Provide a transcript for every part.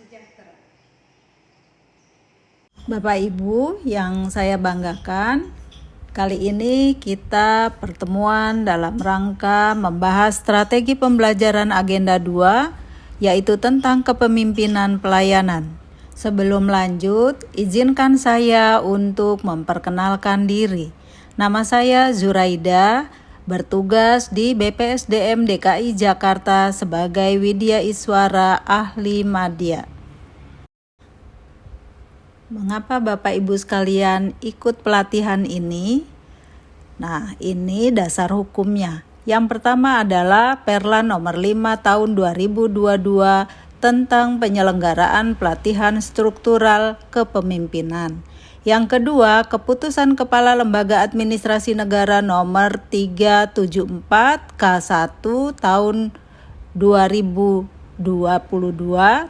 sejahtera. Bapak Ibu yang saya banggakan, kali ini kita pertemuan dalam rangka membahas strategi pembelajaran agenda 2, yaitu tentang kepemimpinan pelayanan. Sebelum lanjut, izinkan saya untuk memperkenalkan diri. Nama saya Zuraida, bertugas di BPSDM DKI Jakarta sebagai Widya Iswara Ahli Madya. Mengapa Bapak Ibu sekalian ikut pelatihan ini? Nah, ini dasar hukumnya. Yang pertama adalah Perla nomor 5 tahun 2022 tentang penyelenggaraan pelatihan struktural kepemimpinan. Yang kedua, Keputusan Kepala Lembaga Administrasi Negara nomor 374 K1 tahun 2022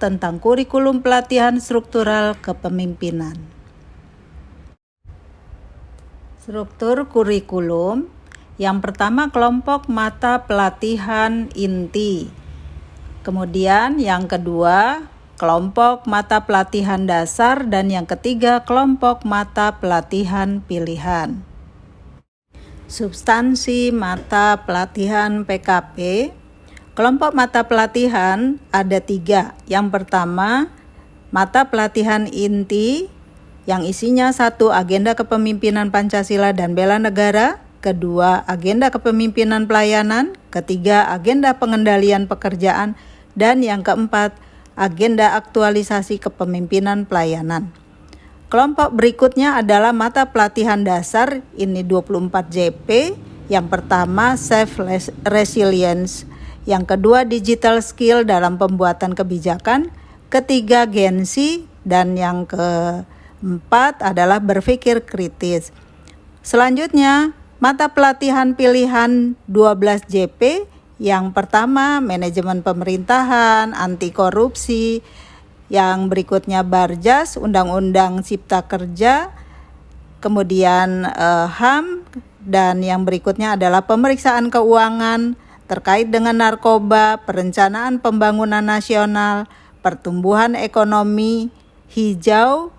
tentang kurikulum pelatihan struktural kepemimpinan. Struktur kurikulum. Yang pertama, kelompok mata pelatihan inti. Kemudian yang kedua, kelompok mata pelatihan dasar, dan yang ketiga, kelompok mata pelatihan pilihan. Substansi mata pelatihan PKP. Kelompok mata pelatihan ada 3. Yang pertama, mata pelatihan inti yang isinya 1. Agenda kepemimpinan Pancasila dan bela negara. Kedua, agenda kepemimpinan pelayanan. Ketiga, agenda pengendalian pekerjaan. Dan yang keempat, agenda aktualisasi kepemimpinan pelayanan. Kelompok berikutnya adalah mata pelatihan dasar, ini 24 JP. Yang pertama, Self Resilience. Yang kedua, digital skill dalam pembuatan kebijakan. Ketiga, Gen-Z. Dan yang keempat adalah berpikir kritis. Selanjutnya, mata pelatihan pilihan 12 JP. Yang pertama, manajemen pemerintahan, anti korupsi. Yang berikutnya, Barjas, Undang-Undang Cipta Kerja. Kemudian HAM. Dan yang berikutnya adalah pemeriksaan keuangan terkait dengan narkoba, perencanaan pembangunan nasional, pertumbuhan ekonomi hijau,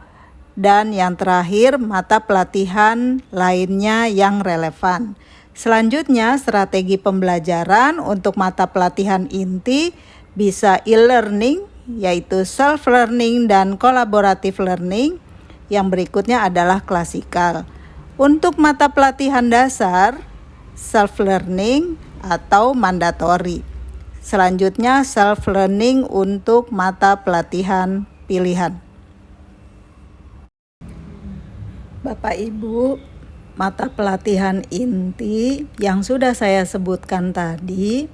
dan yang terakhir mata pelatihan lainnya yang relevan. Selanjutnya, strategi pembelajaran untuk mata pelatihan inti bisa e-learning, yaitu self-learning dan collaborative learning. Yang berikutnya adalah klasikal. Untuk mata pelatihan dasar, self-learning atau mandatori. Selanjutnya, self-learning untuk mata pelatihan pilihan. Bapak Ibu, mata pelatihan inti yang sudah saya sebutkan tadi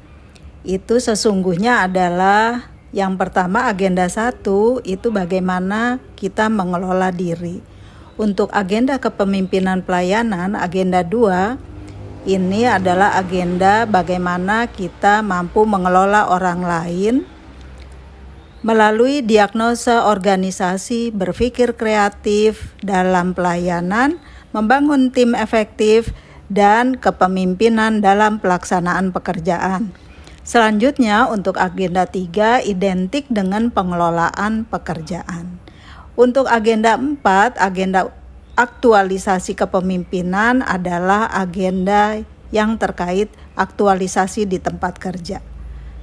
itu sesungguhnya adalah yang pertama, agenda 1 itu bagaimana kita mengelola diri. Untuk agenda kepemimpinan pelayanan, agenda 2 ini adalah agenda bagaimana kita mampu mengelola orang lain melalui diagnosa organisasi, berpikir kreatif dalam pelayanan, membangun tim efektif, dan kepemimpinan dalam pelaksanaan pekerjaan. Selanjutnya, untuk agenda 3 identik dengan pengelolaan pekerjaan. Untuk agenda 4, agenda aktualisasi kepemimpinan adalah agenda yang terkait aktualisasi di tempat kerja.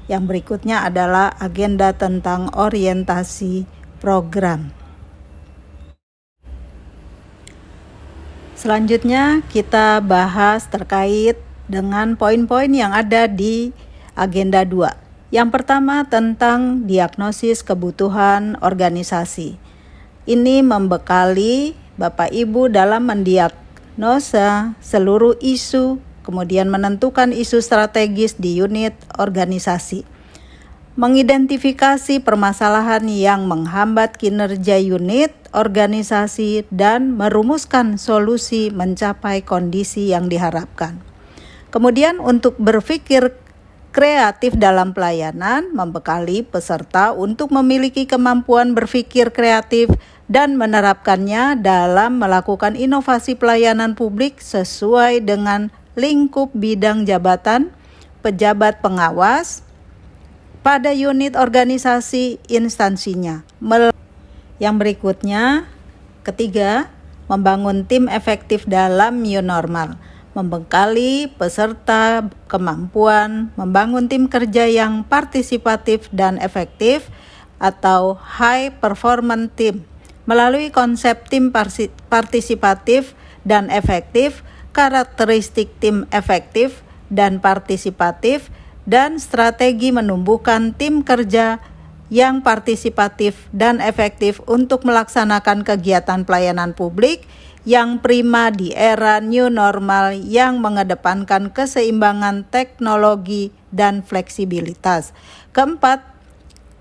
Yang berikutnya adalah agenda tentang orientasi program. Selanjutnya kita bahas terkait dengan poin-poin yang ada di agenda 2. Yang pertama tentang diagnosis kebutuhan organisasi. Ini membekali Bapak Ibu dalam mendiagnosa seluruh isu, kemudian menentukan isu strategis di unit organisasi, mengidentifikasi permasalahan yang menghambat kinerja unit organisasi, dan merumuskan solusi mencapai kondisi yang diharapkan. Kemudian untuk berpikir kreatif dalam pelayanan, membekali peserta untuk memiliki kemampuan berpikir kreatif dan menerapkannya dalam melakukan inovasi pelayanan publik sesuai dengan lingkup bidang jabatan, pejabat pengawas, pada unit organisasi instansinya. Yang berikutnya, ketiga, membangun tim efektif dalam new normal, membekali peserta kemampuan membangun tim kerja yang partisipatif dan efektif atau high performance team melalui konsep tim partisipatif dan efektif, karakteristik tim efektif dan partisipatif, dan strategi menumbuhkan tim kerja yang partisipatif dan efektif untuk melaksanakan kegiatan pelayanan publik yang prima di era new normal yang mengedepankan keseimbangan teknologi dan fleksibilitas. Keempat,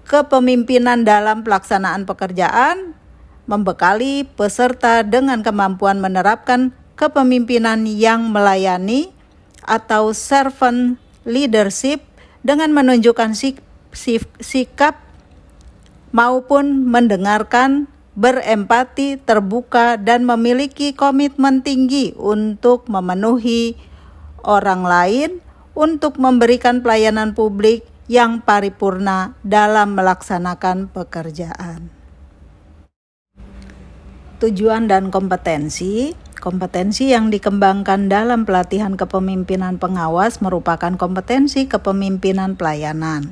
kepemimpinan dalam pelaksanaan pekerjaan, membekali peserta dengan kemampuan menerapkan kepemimpinan yang melayani atau servant leadership dengan menunjukkan sikap maupun mendengarkan, berempati, terbuka, dan memiliki komitmen tinggi untuk memenuhi orang lain, untuk memberikan pelayanan publik yang paripurna dalam melaksanakan pekerjaan. Tujuan dan kompetensi. Kompetensi yang dikembangkan dalam pelatihan kepemimpinan pengawas merupakan kompetensi kepemimpinan pelayanan.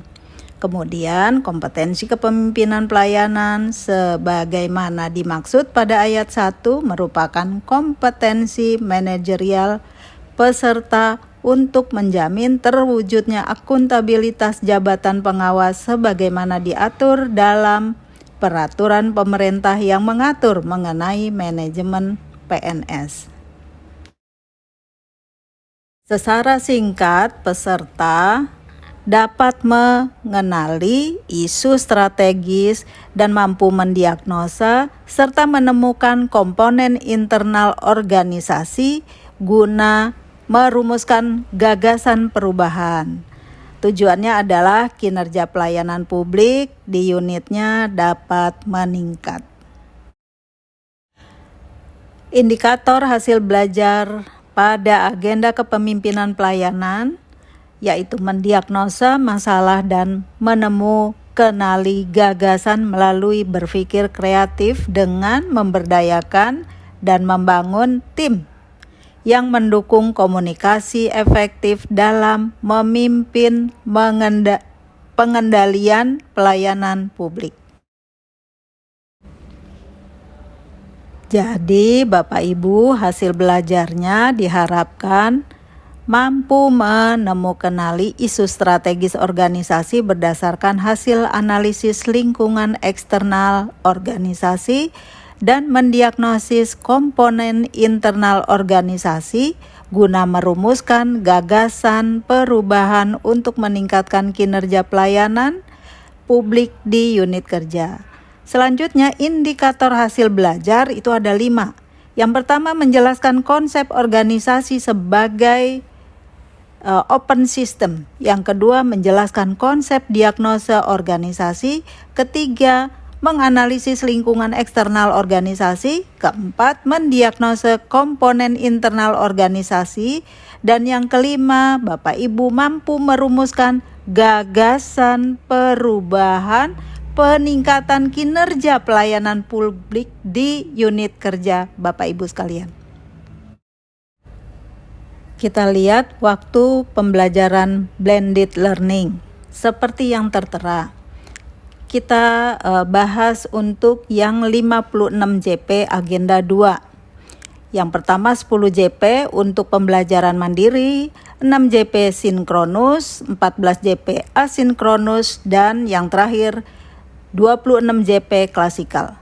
Kemudian kompetensi kepemimpinan pelayanan sebagaimana dimaksud pada ayat 1 merupakan kompetensi manajerial peserta untuk menjamin terwujudnya akuntabilitas jabatan pengawas sebagaimana diatur dalam peraturan pemerintah yang mengatur mengenai manajemen PNS. Secara singkat, peserta dapat mengenali isu strategis dan mampu mendiagnosa serta menemukan komponen internal organisasi guna merumuskan gagasan perubahan. Tujuannya adalah kinerja pelayanan publik di unitnya dapat meningkat. Indikator hasil belajar pada agenda kepemimpinan pelayanan yaitu mendiagnosa masalah dan kenali gagasan melalui berpikir kreatif dengan memberdayakan dan membangun tim yang mendukung komunikasi efektif dalam memimpin pengendalian pelayanan publik. Jadi Bapak Ibu, hasil belajarnya diharapkan mampu mengenali isu strategis organisasi berdasarkan hasil analisis lingkungan eksternal organisasi dan mendiagnosis komponen internal organisasi guna merumuskan gagasan perubahan untuk meningkatkan kinerja pelayanan publik di unit kerja. Selanjutnya, indikator hasil belajar itu ada 5. Yang pertama, menjelaskan konsep organisasi sebagai open system. Yang kedua, menjelaskan konsep diagnosa organisasi. Ketiga, menganalisis lingkungan eksternal organisasi. Keempat, mendiagnosa komponen internal organisasi. Dan yang kelima, Bapak Ibu mampu merumuskan gagasan perubahan peningkatan kinerja pelayanan publik di unit kerja Bapak Ibu sekalian. Kita lihat waktu pembelajaran blended learning seperti yang tertera. Kita bahas untuk yang 56 JP agenda 2. Yang pertama 10 JP untuk pembelajaran mandiri, 6 JP sinkronus, 14 JP asinkronus, dan yang terakhir 26 JP klasikal.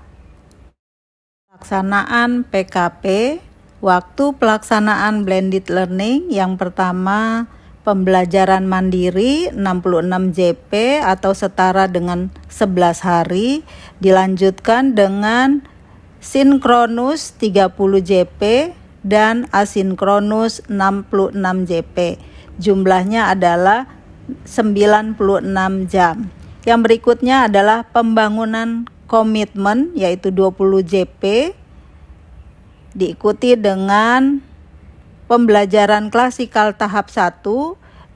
Pelaksanaan PKP. Waktu pelaksanaan blended learning yang pertama pembelajaran mandiri 66 JP atau setara dengan 11 hari, dilanjutkan dengan sinkronus 30 JP dan asinkronus 66 JP. Jumlahnya adalah 96 jam. Yang berikutnya adalah pembangunan komitmen yaitu 20 JP diikuti dengan pembelajaran klasikal tahap 1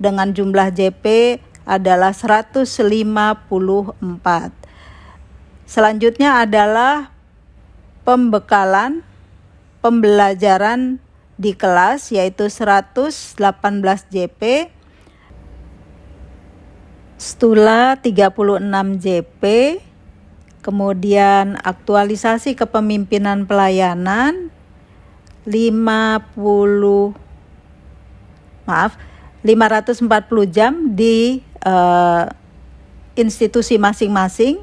dengan jumlah JP adalah 154. Selanjutnya adalah pembekalan pembelajaran di kelas, yaitu 118 JP, Stula 36 JP, kemudian aktualisasi kepemimpinan pelayanan 540 jam di institusi masing-masing.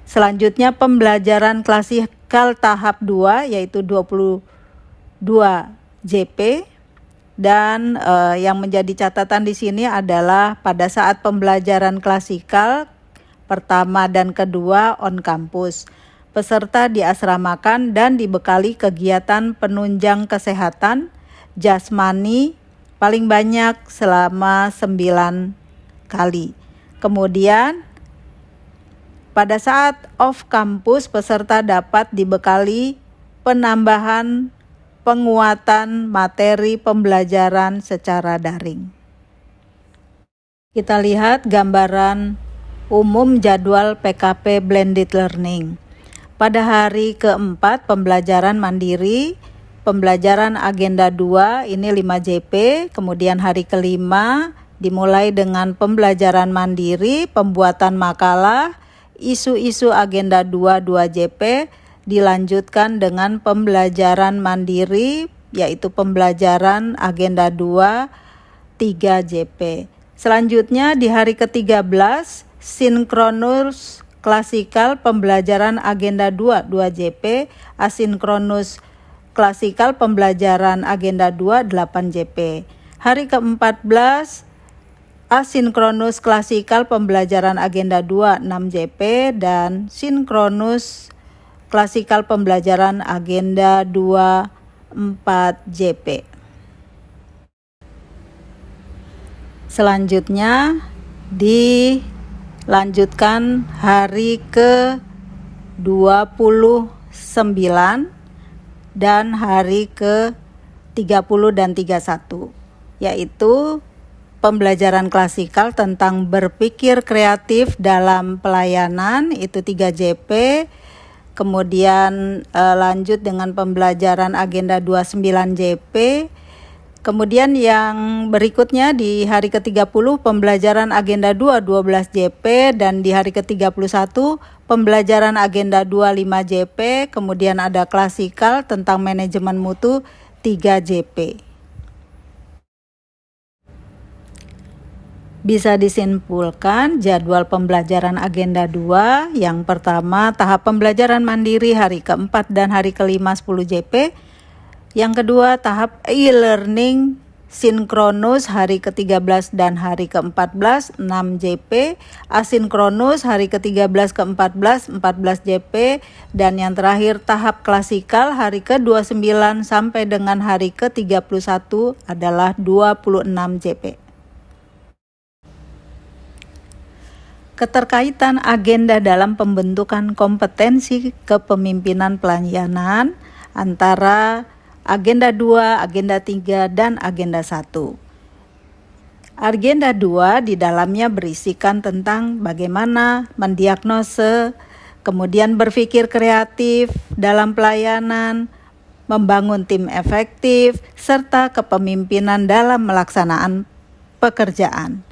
Selanjutnya pembelajaran klasikal tahap 2 yaitu 22 JP, dan yang menjadi catatan di sini adalah pada saat pembelajaran klasikal pertama dan kedua on kampus, peserta diasramakan dan dibekali kegiatan penunjang kesehatan jasmani paling banyak selama 9 kali. Kemudian pada saat off kampus, peserta dapat dibekali penambahan penguatan materi pembelajaran secara daring. Kita lihat gambaran umum jadwal PKP Blended Learning. Pada hari keempat pembelajaran mandiri, pembelajaran agenda 2 ini 5 JP, kemudian hari kelima dimulai dengan pembelajaran mandiri, pembuatan makalah, isu-isu agenda 2 JP, dilanjutkan dengan pembelajaran mandiri yaitu pembelajaran agenda 2 3 JP. Selanjutnya di hari ke-13 sinkronus klasikal pembelajaran agenda 2 JP, asinkronus klasikal pembelajaran agenda 2 8 JP. Hari ke-14 asinkronus klasikal pembelajaran agenda 2 6 JP dan sinkronus klasikal pembelajaran agenda 2 4 JP. Selanjutnya dilanjutkan hari ke-29 dan hari ke-30 dan 31, yaitu pembelajaran klasikal tentang berpikir kreatif dalam pelayanan, itu 3 JP. Kemudian lanjut dengan pembelajaran agenda 29 JP. Kemudian yang berikutnya di hari ke-30 pembelajaran agenda 2 12 JP, dan di hari ke-31 pembelajaran agenda 2 5 JP. Kemudian ada klasikal tentang manajemen mutu 3 JP. Bisa disimpulkan jadwal pembelajaran agenda 2, yang pertama tahap pembelajaran mandiri hari keempat dan hari kelima 10 JP. Yang kedua tahap e-learning sinkronus hari ke-13 dan hari ke-14 6 JP, asinkronus hari ke-13 ke-14 14 JP, dan yang terakhir tahap klasikal hari ke-29 sampai dengan hari ke-31 adalah 26 JP. Keterkaitan agenda dalam pembentukan kompetensi kepemimpinan pelayanan antara agenda 2, agenda 3, dan agenda 1. Agenda 2 di dalamnya berisikan tentang bagaimana mendiagnose, kemudian berpikir kreatif dalam pelayanan, membangun tim efektif, serta kepemimpinan dalam melaksanaan pekerjaan.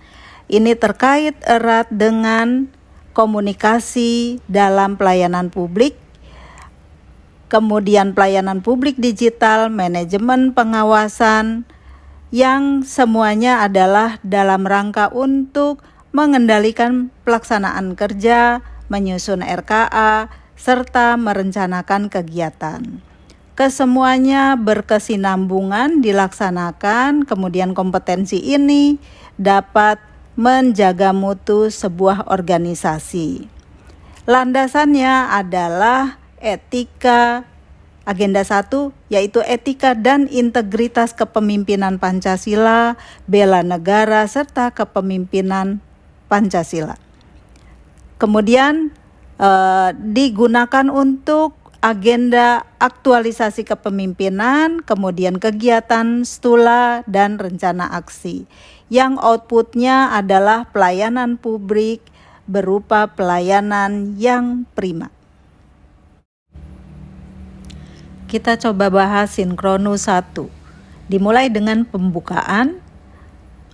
Ini terkait erat dengan komunikasi dalam pelayanan publik, kemudian pelayanan publik digital, manajemen pengawasan, yang semuanya adalah dalam rangka untuk mengendalikan pelaksanaan kerja, menyusun RKA, serta merencanakan kegiatan. Kesemuanya berkesinambungan dilaksanakan, kemudian kompetensi ini dapat menjaga mutu sebuah organisasi. Landasannya adalah etika agenda 1, yaitu etika dan integritas kepemimpinan Pancasila, bela negara, serta kepemimpinan Pancasila. Kemudian digunakan untuk agenda aktualisasi kepemimpinan, kemudian kegiatan stula dan rencana aksi. yang outputnya adalah pelayanan publik berupa pelayanan yang prima. Kita coba bahas sinkronus 1. Dimulai dengan pembukaan.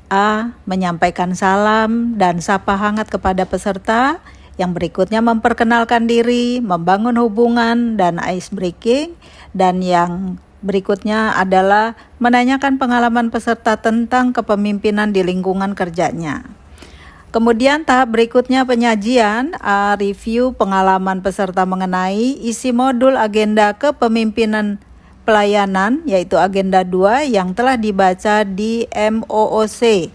A. Menyampaikan salam dan sapa hangat kepada peserta. Yang berikutnya memperkenalkan diri, membangun hubungan, dan ice breaking. Dan yang berikutnya adalah menanyakan pengalaman peserta tentang kepemimpinan di lingkungan kerjanya. Kemudian tahap berikutnya penyajian, A. Review pengalaman peserta mengenai isi modul agenda kepemimpinan pelayanan, yaitu agenda 2 yang telah dibaca di MOOC.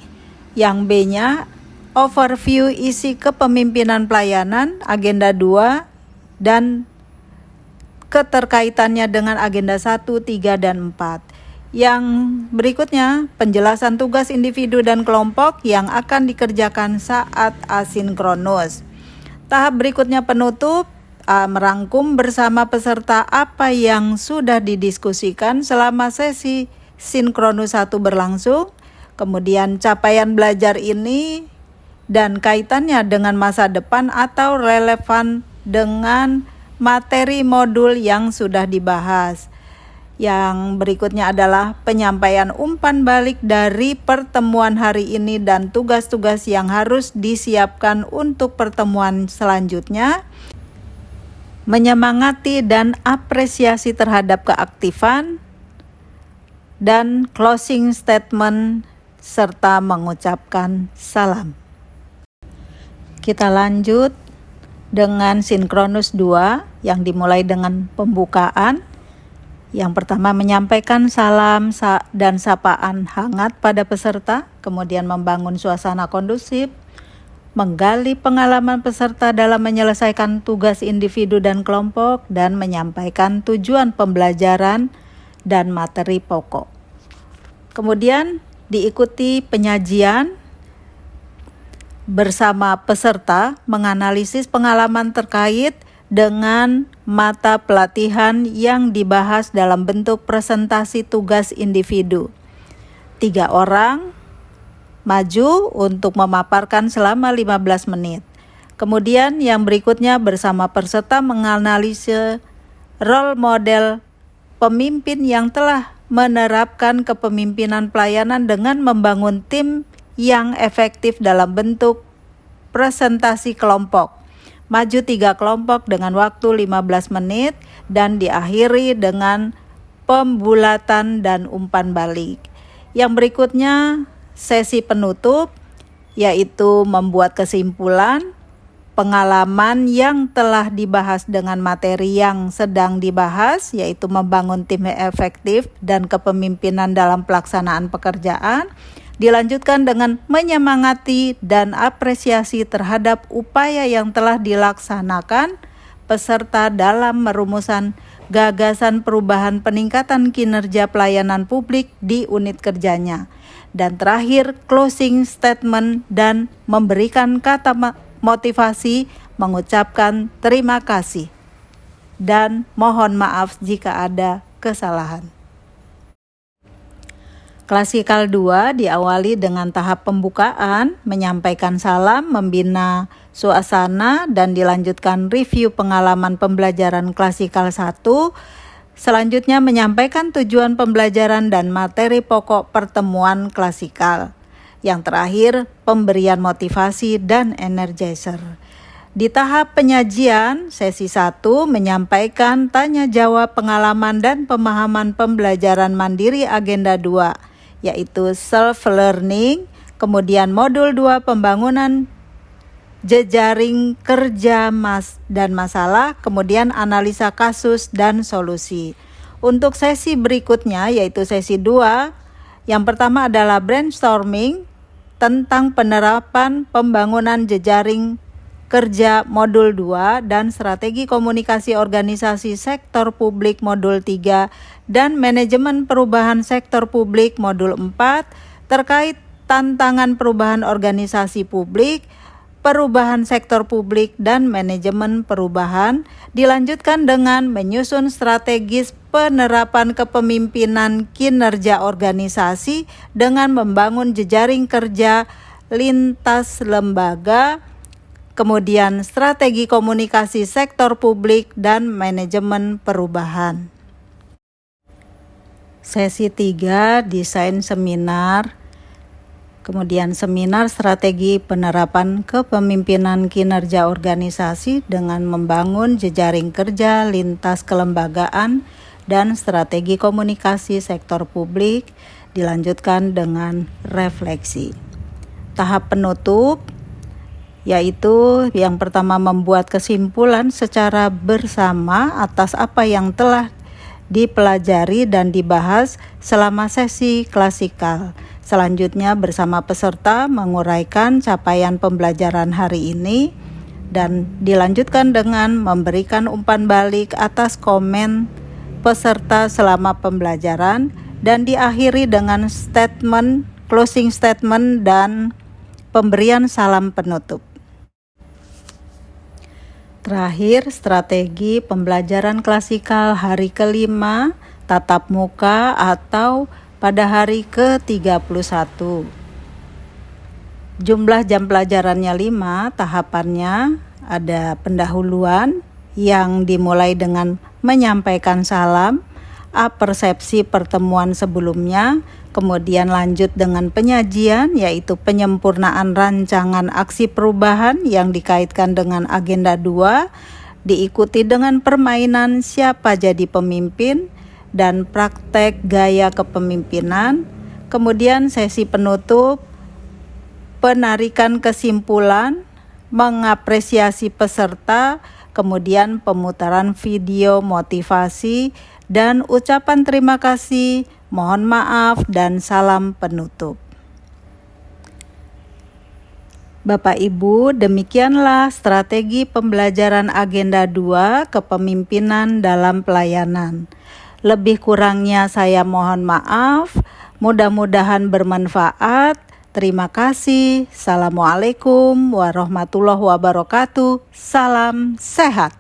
Yang B-nya overview isi kepemimpinan pelayanan, agenda 2 dan keterkaitannya dengan agenda 1, 3, dan 4. Yang berikutnya penjelasan tugas individu dan kelompok yang akan dikerjakan saat asinkronus. Tahap berikutnya penutup, A. Merangkum bersama peserta apa yang sudah didiskusikan selama sesi sinkronus 1 berlangsung, kemudian capaian belajar ini dan kaitannya dengan masa depan atau relevan dengan materi modul yang sudah dibahas. Yang berikutnya adalah penyampaian umpan balik dari pertemuan hari ini dan tugas-tugas yang harus disiapkan untuk pertemuan selanjutnya. Menyemangati dan apresiasi terhadap keaktifan, dan closing statement serta mengucapkan salam. Kita lanjut dengan sinkronus 2 yang dimulai dengan pembukaan. Yang pertama menyampaikan salam dan sapaan hangat pada peserta, kemudian membangun suasana kondusif, menggali pengalaman peserta dalam menyelesaikan tugas individu dan kelompok, dan menyampaikan tujuan pembelajaran dan materi pokok. Kemudian diikuti penyajian bersama peserta menganalisis pengalaman terkait dengan mata pelatihan yang dibahas dalam bentuk presentasi tugas individu. 3 orang maju untuk memaparkan selama 15 menit. Kemudian yang berikutnya bersama peserta menganalisa role model pemimpin yang telah menerapkan kepemimpinan pelayanan dengan membangun tim yang efektif dalam bentuk presentasi kelompok. Maju 3 kelompok dengan waktu 15 menit dan diakhiri dengan pembulatan dan umpan balik. Yang berikutnya sesi penutup, yaitu membuat kesimpulan pengalaman yang telah dibahas dengan materi yang sedang dibahas, yaitu membangun tim efektif dan kepemimpinan dalam pelaksanaan pekerjaan. Dilanjutkan dengan menyemangati dan apresiasi terhadap upaya yang telah dilaksanakan peserta dalam merumusan gagasan perubahan peningkatan kinerja pelayanan publik di unit kerjanya. Dan terakhir closing statement dan memberikan kata motivasi, mengucapkan terima kasih dan mohon maaf jika ada kesalahan. Klasikal 2 diawali dengan tahap pembukaan, menyampaikan salam, membina suasana, dan dilanjutkan review pengalaman pembelajaran klasikal 1. Selanjutnya menyampaikan tujuan pembelajaran dan materi pokok pertemuan klasikal. Yang terakhir, pemberian motivasi dan energizer. Di tahap penyajian, sesi 1 menyampaikan tanya jawab pengalaman dan pemahaman pembelajaran mandiri agenda 2. Yaitu self-learning, kemudian modul 2 pembangunan jejaring kerja dan masalah, kemudian analisa kasus dan solusi. Untuk sesi berikutnya yaitu sesi 2, yang pertama adalah brainstorming tentang penerapan pembangunan jejaring kerja modul 2 dan strategi komunikasi organisasi sektor publik modul 3 dan manajemen perubahan sektor publik modul 4 terkait tantangan perubahan organisasi publik, perubahan sektor publik dan manajemen perubahan, dilanjutkan dengan menyusun strategis penerapan kepemimpinan kinerja organisasi dengan membangun jejaring kerja lintas lembaga, kemudian strategi komunikasi sektor publik dan manajemen perubahan. Sesi 3, desain seminar. Kemudian seminar strategi penerapan kepemimpinan kinerja organisasi dengan membangun jejaring kerja lintas kelembagaan dan strategi komunikasi sektor publik, dilanjutkan dengan refleksi. Tahap penutup yaitu yang pertama membuat kesimpulan secara bersama atas apa yang telah dipelajari dan dibahas selama sesi klasikal. Selanjutnya bersama peserta menguraikan capaian pembelajaran hari ini dan dilanjutkan dengan memberikan umpan balik atas komen peserta selama pembelajaran dan diakhiri dengan closing statement dan pemberian salam penutup. Terakhir, strategi pembelajaran klasikal hari kelima, tatap muka atau pada hari ke-31. Jumlah jam pelajarannya 5, tahapannya ada pendahuluan yang dimulai dengan menyampaikan salam, persepsi pertemuan sebelumnya, kemudian lanjut dengan penyajian yaitu penyempurnaan rancangan aksi perubahan yang dikaitkan dengan agenda 2, diikuti dengan permainan siapa jadi pemimpin, dan praktek gaya kepemimpinan. Kemudian sesi penutup, penarikan kesimpulan, mengapresiasi peserta, kemudian pemutaran video motivasi dan ucapan terima kasih, mohon maaf, dan salam penutup. Bapak Ibu, demikianlah strategi pembelajaran agenda 2 kepemimpinan dalam pelayanan. Lebih kurangnya saya mohon maaf, mudah-mudahan bermanfaat. Terima kasih. Assalamualaikum warahmatullahi wabarakatuh. Salam sehat.